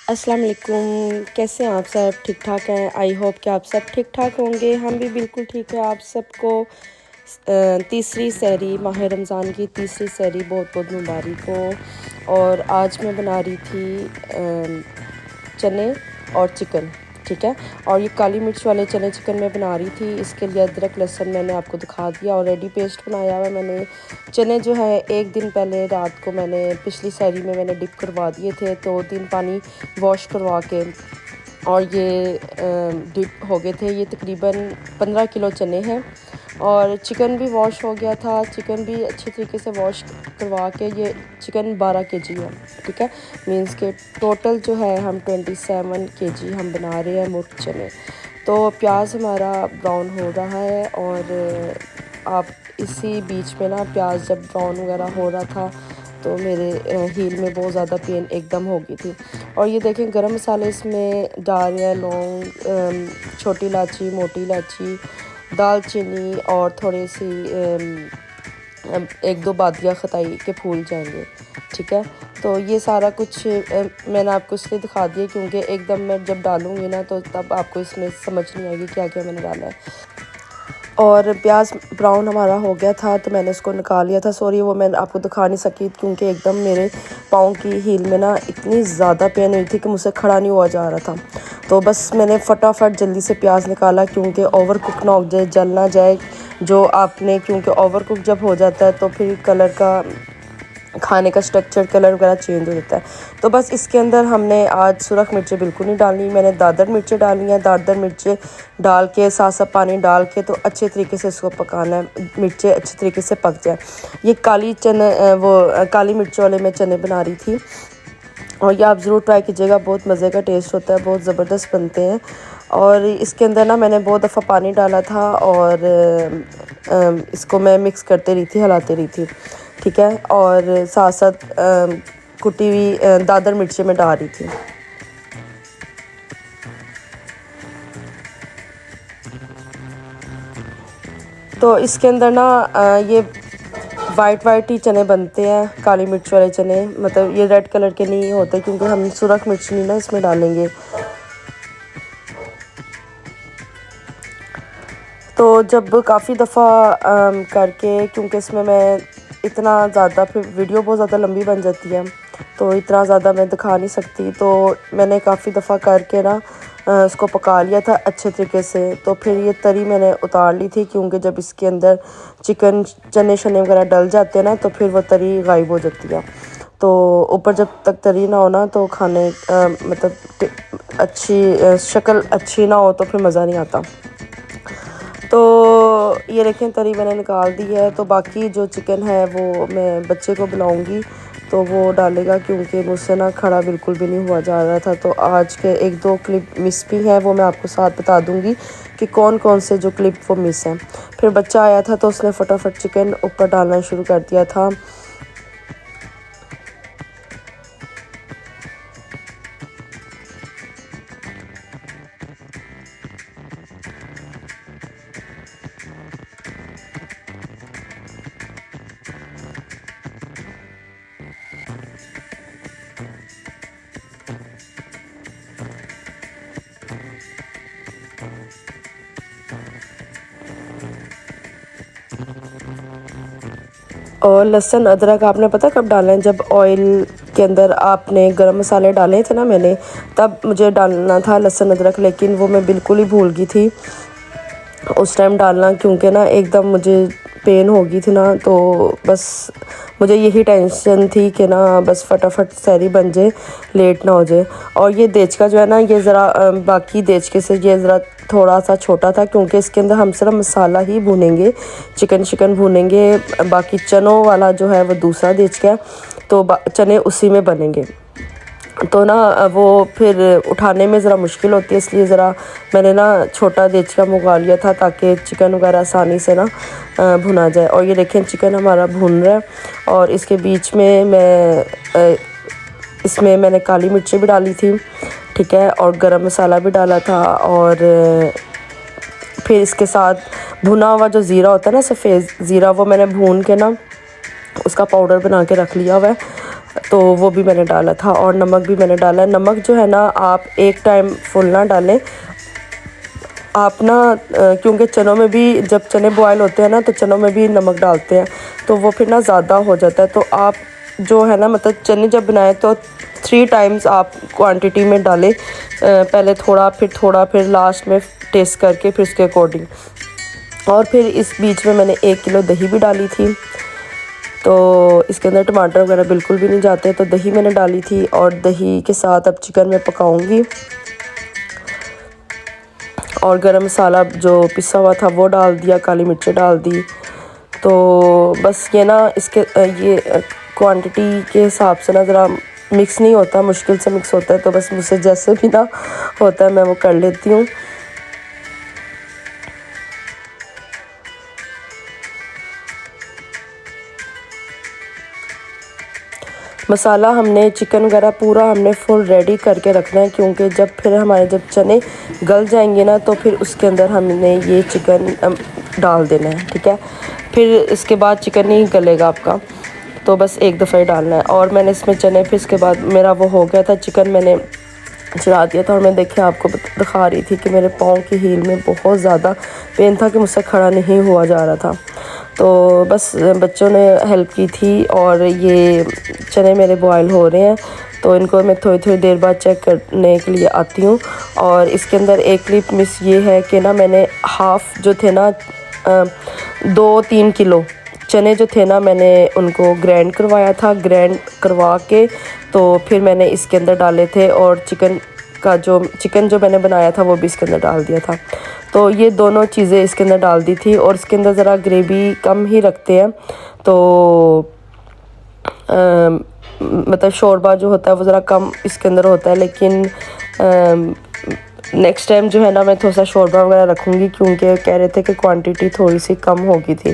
अस्सलाम वालेकुम। कैसे हैं आप सब? ठीक ठाक हैं? आई होप कि आप सब ठीक ठाक होंगे। हम भी बिल्कुल ठीक है। आप सबको तीसरी सहरी माह रमज़ान की तीसरी सहरी बहुत बहुत मुबारक हो। और आज मैं बना रही थी चने और चिकन। ठीक है। और ये काली मिर्च वाले चने चिकन मैं बना रही थी। इसके लिए अदरक लहसुन मैंने आपको दिखा दिया, ऑलरेडी पेस्ट बनाया हुआ मैंने। चने जो है एक दिन पहले रात को मैंने पिछली सहरी में मैंने डिप करवा दिए थे, तो 3 पानी वॉश करवा के और ये डिप हो गए थे। ये तकरीबन 15 किलो चने हैं। और चिकन भी वॉश हो गया था, चिकन भी अच्छी तरीके से वॉश करवा के ये चिकन 12 केजी है। ठीक है, मींस के टोटल जो है हम 27 केजी हम बना रहे हैं मुर्ग चने। तो प्याज हमारा ब्राउन हो रहा है और आप इसी बीच में ना प्याज जब ब्राउन वगैरह हो रहा था तो मेरे हील में बहुत ज़्यादा पेन एकदम हो गई थी। और ये देखें गरम मसाले इसमें डाल रहे हैं, लौंग, छोटी इलायची, मोटी इलायची, दालचीनी और थोड़ी सी एक दो बादिया खताई के फूल जाएंगे। ठीक है, तो ये सारा कुछ मैंने आपको इसलिए दिखा दिया क्योंकि एकदम मैं जब डालूँगी ना तो तब आपको इसमें समझ नहीं आएगी क्या क्या मैंने डाला है। और प्याज ब्राउन हमारा हो गया था तो मैंने उसको निकाल लिया था। सॉरी, वो मैं आपको दिखा नहीं सकी क्योंकि एकदम मेरे पाँव की हील में ना इतनी ज़्यादा पेन हुई थी कि मुझसे खड़ा नहीं हुआ जा रहा था। तो बस मैंने फटाफट जल्दी से प्याज निकाला क्योंकि ओवर कुक ना हो जाए, जल ना जाए जो आपने, क्योंकि ओवर कुक जब हो जाता है तो फिर कलर का, खाने का स्ट्रक्चर, कलर वगैरह चेंज हो जाता है। तो बस इसके अंदर हमने आज सुरख मिर्चें बिल्कुल नहीं डालनी, मैंने दादर मिर्चें डाली हैं। दादर मिर्चें डाल के साथ साथ पानी डाल के तो अच्छे तरीके से इसको पकाना है, मिर्चें अच्छे तरीके से पक जाए। ये काली मिर्चों वाले मैं चने बना रही थी और ये आप ज़रूर ट्राई कीजिएगा, बहुत मज़े का टेस्ट होता है, बहुत ज़बरदस्त बनते हैं। और इसके अंदर ना मैंने बहुत दफ़ा पानी डाला था और इसको मैं मिक्स करते रही थी, हिलाते रही थी। ठीक है, और साथ साथ कुटी हुई दादर मिर्ची में डाल रही थी। तो इसके अंदर ना ये वाइट ही चने बनते हैं, काली मिर्च वाले चने, मतलब ये रेड कलर के नहीं होते क्योंकि हम सुरख मिर्च नहीं ना इसमें डालेंगे। तो जब काफ़ी दफ़ा करके, क्योंकि इसमें मैं इतना ज़्यादा, फिर वीडियो बहुत ज़्यादा लंबी बन जाती है तो इतना ज़्यादा मैं दिखा नहीं सकती, तो मैंने काफ़ी दफ़ा करके ना इसको पका लिया था अच्छे तरीके से। तो फिर ये तरी मैंने उतार ली थी क्योंकि जब इसके अंदर चिकन चने शने वगैरह डल जाते हैं ना तो फिर वो तरी गायब हो जाती है। तो ऊपर जब तक तरी ना हो ना तो खाने मतलब अच्छी शक्ल अच्छी ना हो तो फिर मज़ा नहीं आता। तो ये देखें तरी मैंने निकाल दी है। तो बाकी जो चिकन है वो मैं बच्चे को बुलाऊंगी तो वो डालेगा क्योंकि मुझसे ना खड़ा बिल्कुल भी नहीं हुआ जा रहा था। तो आज के एक दो क्लिप मिस भी हैं, वो मैं आपको साथ बता दूंगी कि कौन कौन से जो क्लिप वो मिस हैं। फिर बच्चा आया था तो उसने फटाफट चिकन ऊपर डालना शुरू कर दिया था। और लहसुन अदरक आपने पता कब डाला है? जब ऑयल के अंदर आपने गरम मसाले डाले थे ना मैंने, तब मुझे डालना था लहसुन अदरक, लेकिन वो मैं बिल्कुल ही भूल गई थी उस टाइम डालना क्योंकि ना एकदम मुझे पेन हो गई थी ना। तो बस मुझे यही टेंशन थी कि ना बस फटाफट सहरी बन जाए, लेट ना हो जाए। और ये देचका जो है ना, ये ज़रा बाकी देचके से ये ज़रा थोड़ा सा छोटा था क्योंकि इसके अंदर हम सिर्फ मसाला ही भूनेंगे, चिकन भूनेंगे। बाकी चनों वाला जो है वो दूसरा देचका है, तो चने उसी में बनेंगे। तो ना वो फिर उठाने में ज़रा मुश्किल होती है, इसलिए ज़रा मैंने ना छोटा देचका मंगवा लिया था ताकि चिकन वगैरह आसानी से ना भुना जाए। और ये देखें चिकन हमारा भुन रहा है और इसके बीच में इसमें मैंने काली मिर्ची भी डाली थी। ठीक है, और गरम मसाला भी डाला था। और फिर इसके साथ भुना हुआ जो ज़ीरा होता है ना, सफ़ेद ज़ीरा, वो मैंने भून के ना उसका पाउडर बना के रख लिया हुआ है। तो वो भी मैंने डाला था, और नमक भी मैंने डाला। नमक जो है ना आप एक टाइम फुल ना डालें आप ना, क्योंकि चनों में भी जब चने बॉयल होते हैं ना तो चनों में भी नमक डालते हैं तो वो फिर ना ज़्यादा हो जाता है। तो आप जो है ना मतलब चने जब बनाए तो 3 टाइम्स आप क्वांटिटी में डालें, पहले थोड़ा फिर लास्ट में टेस्ट करके फिर उसके अकॉर्डिंग। और फिर इस बीच में मैंने 1 किलो दही भी डाली थी, तो इसके अंदर टमाटर वगैरह बिल्कुल भी नहीं जाते, तो दही मैंने डाली थी और दही के साथ अब चिकन मैं पकाऊंगी। और गरम मसाला जो पिसा हुआ था वो डाल दिया, काली मिर्चें डाल दी। तो बस ये ना इसके ये क्वांटिटी के हिसाब से ना ज़रा मिक्स नहीं होता, मुश्किल से मिक्स होता है, तो बस मुझसे जैसे भी ना होता है मैं वो कर लेती हूँ। मसाला हमने चिकन वगैरह पूरा हमने फुल रेडी करके रखना है, क्योंकि जब चने गल जाएंगे ना तो फिर उसके अंदर हमने ये चिकन डाल देना है, ठीक है। फिर इसके बाद चिकन नहीं गलेगा आपका, तो बस एक दफ़ा ही डालना है। और मैंने इसमें चने, फिर इसके बाद मेरा वो हो गया था, चिकन मैंने चढ़ा दिया था। और मैं देखिए आपको दिखा रही थी कि मेरे पाँव की हील में बहुत ज़्यादा पेन था कि मुझसे खड़ा नहीं हुआ जा रहा था। तो बस बच्चों ने हेल्प की थी और ये चने मेरे बॉयल हो रहे हैं, तो इनको मैं थोड़ी थोड़ी देर बाद चेक करने के लिए आती हूँ। और इसके अंदर एक क्लिप मिस ये है कि ना मैंने हाफ़ जो थे ना 2-3 किलो चने जो थे ना मैंने उनको ग्राइंड करवाया था, ग्राइंड करवा के तो फिर मैंने इसके अंदर डाले थे, और चिकन जो मैंने बनाया था वो भी इसके अंदर डाल दिया था। तो ये दोनों चीज़ें इसके अंदर डाल दी थी। और इसके अंदर ज़रा ग्रेवी कम ही रखते हैं, तो मतलब शोरबा जो होता है वो ज़रा कम इसके अंदर होता है, लेकिन नेक्स्ट टाइम जो है ना मैं थोड़ा सा शोरबा वगैरह रखूँगी, क्योंकि कह रहे थे कि क्वांटिटी थोड़ी सी कम होगी थी।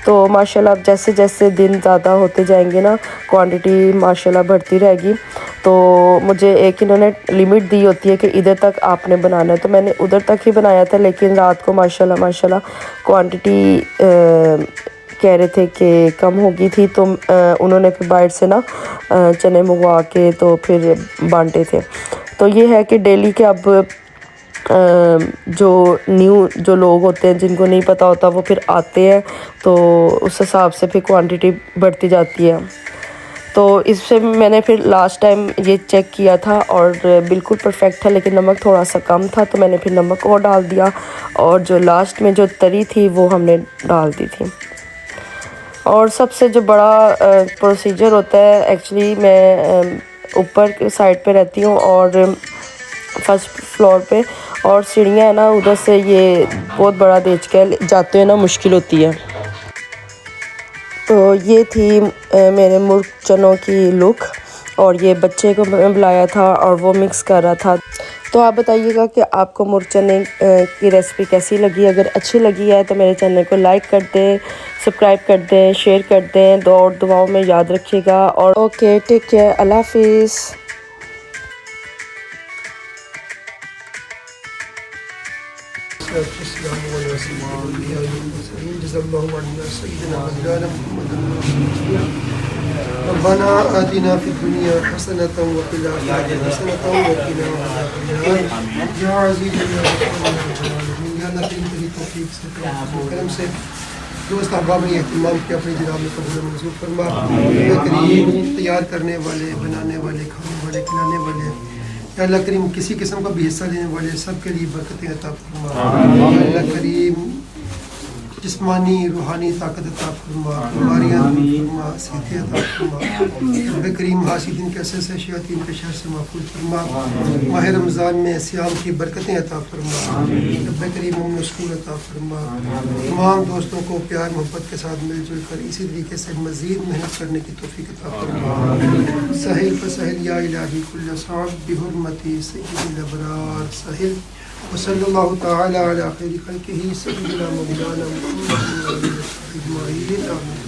तो माशाल्लाह अब जैसे जैसे दिन ज़्यादा होते जाएंगे ना क्वांटिटी माशाल्लाह बढ़ती रहेगी। तो मुझे एक इन्होंने लिमिट दी होती है कि इधर तक आपने बनाना है, तो मैंने उधर तक ही बनाया था, लेकिन रात को माशाल्लाह क्वांटिटी कह रहे थे कि कम होगी थी, तो उन्होंने फिर बाहर से ना चने मंगवा के तो फिर बांटे थे। तो ये है कि डेली के अब जो लोग होते हैं जिनको नहीं पता होता वो फिर आते हैं, तो उस हिसाब से फिर क्वांटिटी बढ़ती जाती है। तो इससे मैंने फिर लास्ट टाइम ये चेक किया था और बिल्कुल परफेक्ट था, लेकिन नमक थोड़ा सा कम था, तो मैंने फिर नमक और डाल दिया, और जो लास्ट में जो तरी थी वो हमने डाल दी थी। और सबसे जो बड़ा प्रोसीजर होता है, एक्चुअली मैं ऊपर साइड पे रहती हूँ और फर्स्ट फ्लोर पे, और सीढ़ियाँ है ना उधर से ये बहुत बड़ा देख के जाते हैं ना मुश्किल होती है। तो ये थी मेरे मुर्ग चनों की लुक, और ये बच्चे को मैं बुलाया था और वो मिक्स कर रहा था। तो आप बताइएगा कि आपको मुर्ग चने की रेसिपी कैसी लगी। अगर अच्छी लगी है तो मेरे चैनल को लाइक कर दें, सब्सक्राइब कर दें, शेयर कर दें, और दुआओं में याद रखिएगा। और ओके, टेक केयर, अल्लाह हाफिज़। रब्बना आतिना फिद दुनिया हसनतन व फिल आखिरति हसनतन व क़िना अज़ाबन्नार। या अज़ीज़ या अल्लाह तेरी तौफीक से करम से दोस्त अहबाब ने एहतमाम किया, अपनी जनाब में कबूल मंजूर फरमा। करीम तैयार करने वाले, बनाने वाले, खाने वाले, खिलाने वाले, या अल्लाह करीम किसी किस्म का भी हिस्सा लेने वाले सब के लिए बरकतें अता फरमा। अल्लाह करीम जिस्मानी रूहानी ताकत अता फरमा, बीमारियाँ दूर फरमा, सेहतें अता फरमा। रब्बे करीम हासिदीन के असर से, शयातीन के शर से महफूज फरमा। माह रमज़ान में सियाम की बरकतें अता फरमा। रब्बे करीम अमन सुकून अता फरमा। तमाम दोस्तों को प्यार मोहब्बत के साथ मिलजुल कर इसी तरीके से मज़ीद मेहनत करने की तौफीक अता फरमा। सहिल फसहिल या इलाही कुल्ल साब बिहुर्मति सय्यिदिल अबरार सहिल वसल्लल्लाहु तआला अला खैरि खल्क़िही सय्यिदिना मौलाना मुहम्मद अजमईन। आमीन।